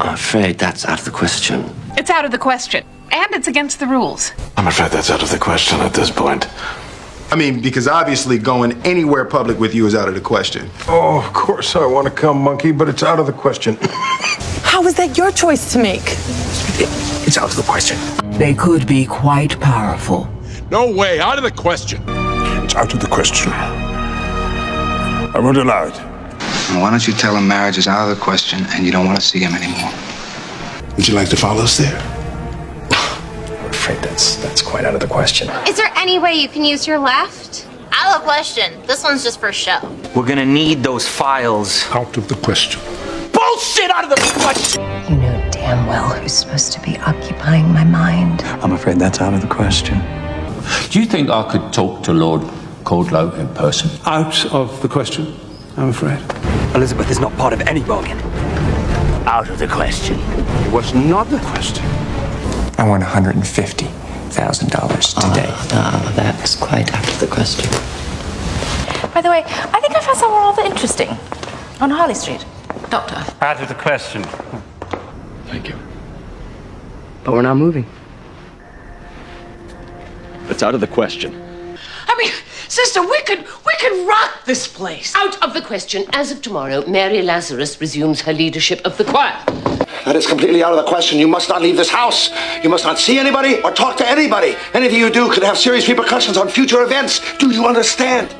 I'm afraid that's out of the question. It's out of the question. And it's against the rules. I'm afraid that's out of the question at this point. I mean, because obviously going anywhere public with you is out of the question. Oh, of course I want to come, monkey, but it's out of the question. How is that your choice to make? It's out of the question. They could be quite powerful. No way, out of the question. It's out of the question. I won't allow it. Why don't you tell him marriage is out of the question and you don't want to see him anymore? Would you like to follow us there? I'm afraid that's quite out of the question. Is there any way you can use your left? Out of the question. This one's just for show. We're gonna need those files. Out of the question. Bullshit out of the question! You know damn well who's supposed to be occupying my mind. I'm afraid that's out of the question. Do you think I could talk to Lord Cordlow in person? Out of the question, I'm afraid. Elizabeth is not part of any bargain. Out of the question. It was not the question. I want $150,000 today. That's quite out of the question. By the way, I think I found somewhere rather interesting. On Harley Street. Doctor. Out of the question. Thank you. But we're not moving. It's out of the question. I mean, sister, we could rock this place. Out of the question. As of tomorrow, Mary Lazarus resumes her leadership of the choir. That is completely out of the question. You must not leave this house. You must not see anybody or talk to anybody. Anything you do could have serious repercussions on future events. Do you understand?